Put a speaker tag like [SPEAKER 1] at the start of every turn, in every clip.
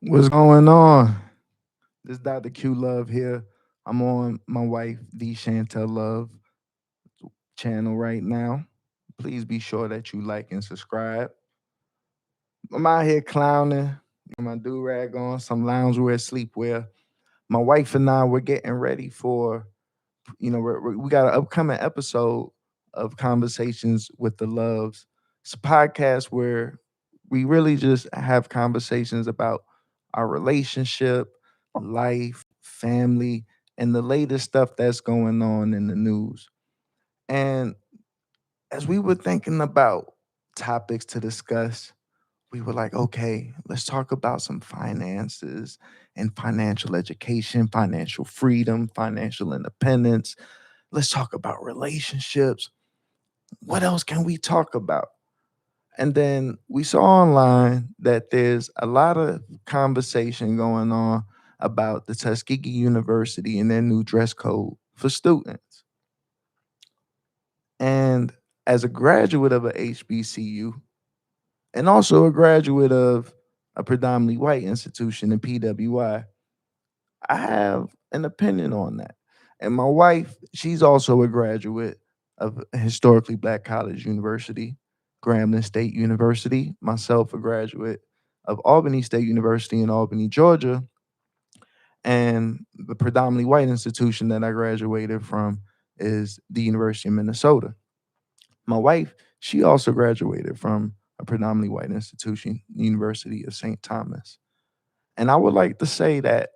[SPEAKER 1] What's going on? This Dr. Q Love here. I'm on my wife, D Chantel Love channel right now. Please be sure that you like and subscribe. I'm out here clowning, my do rag on, some loungewear, sleepwear. My wife and I, we're getting ready for, we got an upcoming episode of Conversations with the Loves. It's a podcast where we really just have conversations about our relationship, life, family, and the latest stuff that's going on in the news. And as we were thinking about topics to discuss, we were like, okay, let's talk about some finances and financial education, financial freedom, financial independence. Let's talk about relationships. What else can we talk about? And then we saw online that there's a lot of conversation going on about the Tuskegee University and their new dress code for students. And as a graduate of a HBCU and also a graduate of a predominantly white institution in PWI, I have an opinion on that. And my wife, she's also a graduate of a historically black college university, Grambling State University. Myself, a graduate of Albany State University in Albany, Georgia. And the predominantly white institution that I graduated from is the University of Minnesota. My wife, she also graduated from a predominantly white institution, University of St. Thomas. And I would like to say that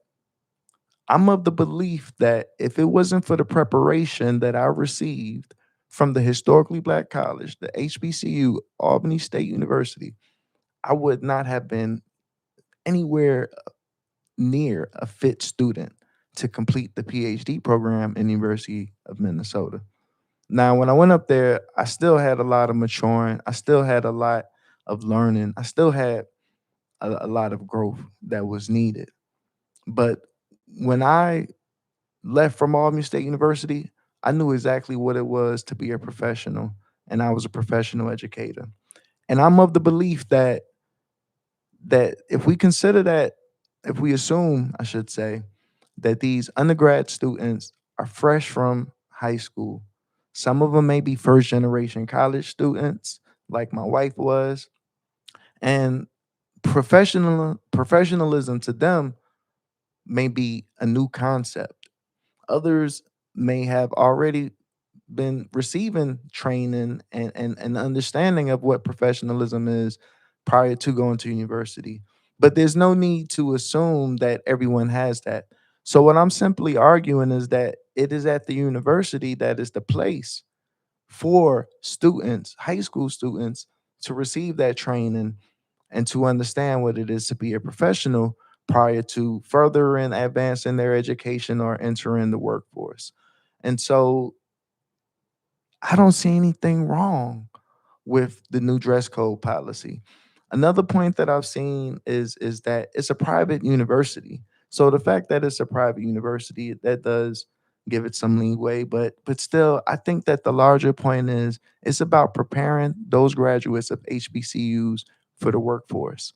[SPEAKER 1] I'm of the belief that if it wasn't for the preparation that I received from the historically black college, the HBCU, Albany State University, I would not have been anywhere near a fit student to complete the PhD program in the University of Minnesota. Now, when I went up there, I still had a lot of maturing. I still had a lot of learning. I still had a lot of growth that was needed. But when I left from Albany State University, I knew exactly what it was to be a professional, and I was a professional educator. And I'm of the belief that if we consider that, if we assume, I should say, that these undergrad students are fresh from high school, some of them may be first generation college students, like my wife was, and professionalism to them may be a new concept. Others may have already been receiving training and understanding of what professionalism is prior to going to university. But there's no need to assume that everyone has that. So, what I'm simply arguing is that it is at the university that is the place for students, high school students, to receive that training and to understand what it is to be a professional prior to furthering advancing their education or entering the workforce. And so I don't see anything wrong with the new dress code policy. Another point that I've seen is that it's a private university. So the fact that it's a private university, that does give it some leeway, but still I think that the larger point is it's about preparing those graduates of HBCUs for the workforce.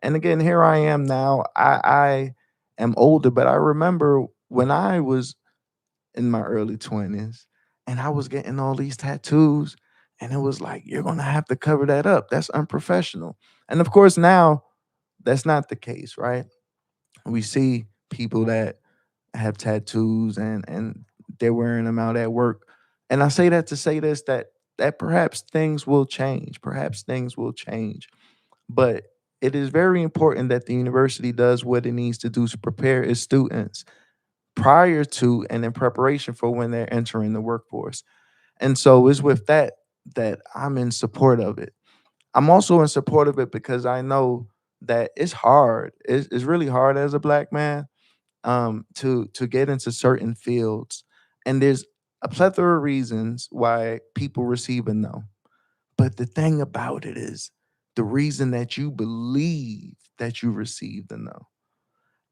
[SPEAKER 1] And again, here I am now. I am older, but I remember when I was in my early 20s and I was getting all these tattoos and it was like you're going to have to cover that up. That's unprofessional. And of course now that's not the case, right? We see people that have tattoos and they're wearing them out at work. And I say that to say this that perhaps things will change. Perhaps things will change. But it is very important that the university does what it needs to do to prepare its students prior to and in preparation for when they're entering the workforce. And so it's with that I'm in support of it. I'm also in support of it because I know that it's hard. It's really hard as a black man to get into certain fields. And there's a plethora of reasons why people receive a no. But the thing about it is the reason that you believe that you received a no.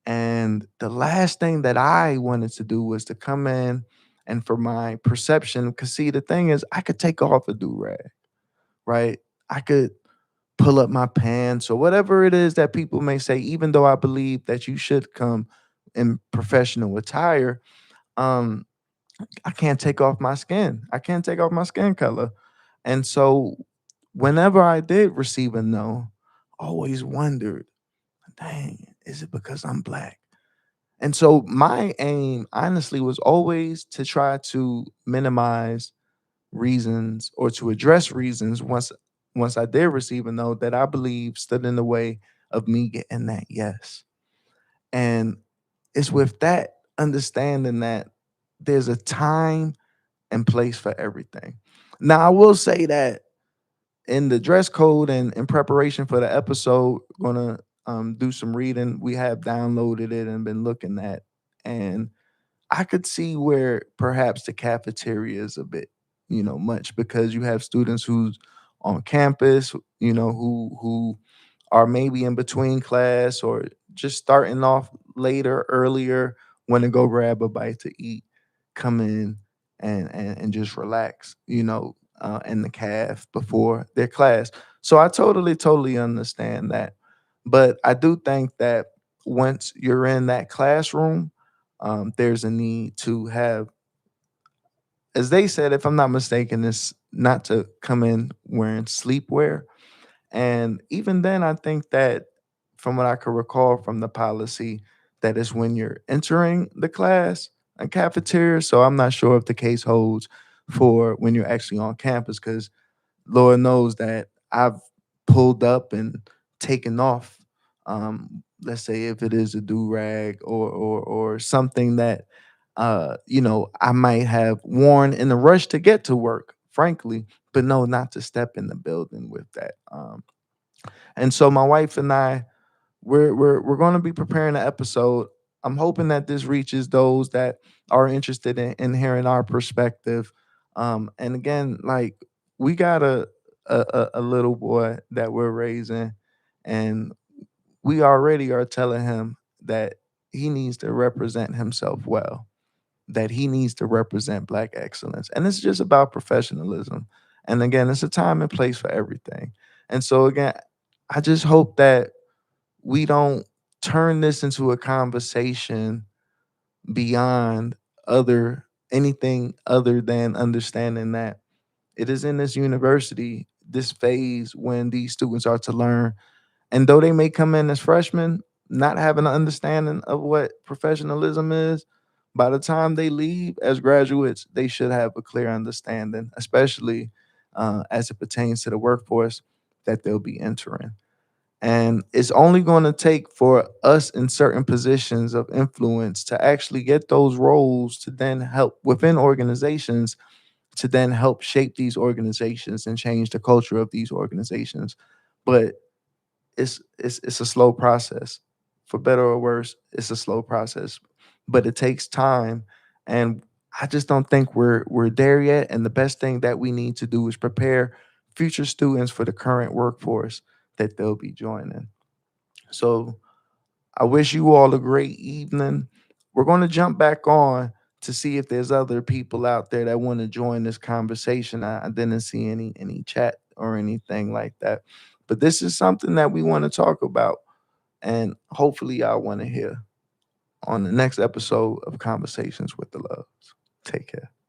[SPEAKER 1] And the last thing that I wanted to do was to come in and for my perception, because see, the thing is, I could take off a do rag, right? I could pull up my pants or whatever it is that people may say, even though I believe that you should come in professional attire. um I can't take off my skin. I can't take off my skin color. And so whenever I did receive a no, I always wondered, dang, is it because I'm black? And so my aim honestly was always to try to minimize reasons or to address reasons once I did receive a no that I believe stood in the way of me getting that yes. And it's with that understanding that there's a time and place for everything. Now, I will say that in the dress code and in preparation for the episode, gonna do some reading. We have downloaded it and been looking at, and I could see where perhaps the cafeteria is a bit, much because you have students who's on campus, who are maybe in between class or just starting off later, earlier, want to go grab a bite to eat, come in and just relax, in the calf before their class. So I totally understand that. But I do think that once you're in that classroom, there's a need to have, as they said, if I'm not mistaken, is not to come in wearing sleepwear. And even then, I think that from what I could recall from the policy, that is when you're entering the class and cafeteria. So I'm not sure if the case holds for when you're actually on campus, because Lord knows that I've pulled up and taken off. Let's say if it is a do rag or something that I might have worn in the rush to get to work, frankly, but no, not to step in the building with that. And so my wife and I, we're going to be preparing an episode. I'm hoping that this reaches those that are interested in hearing our perspective. And again, like we got a little boy that we're raising, and we already are telling him that he needs to represent himself well, that he needs to represent Black excellence. And it's just about professionalism. And again, it's a time and place for everything. And so again, I just hope that we don't turn this into a conversation beyond other anything other than understanding that it is in this university, this phase when these students are to learn. And though they may come in as freshmen, not having an understanding of what professionalism is, by the time they leave as graduates, they should have a clear understanding, especially as it pertains to the workforce that they'll be entering. And it's only going to take for us in certain positions of influence to actually get those roles to then help within organizations to then help shape these organizations and change the culture of these organizations. But it's a slow process. For better or worse, it's a slow process, but it takes time. And I just don't think we're there yet. And the best thing that we need to do is prepare future students for the current workforce that they'll be joining. So I wish you all a great evening. We're going to jump back on to see if there's other people out there that want to join this conversation. I didn't see any chat or anything like that. But this is something that we want to talk about, and hopefully y'all want to hear on the next episode of Conversations with the Loves. Take care.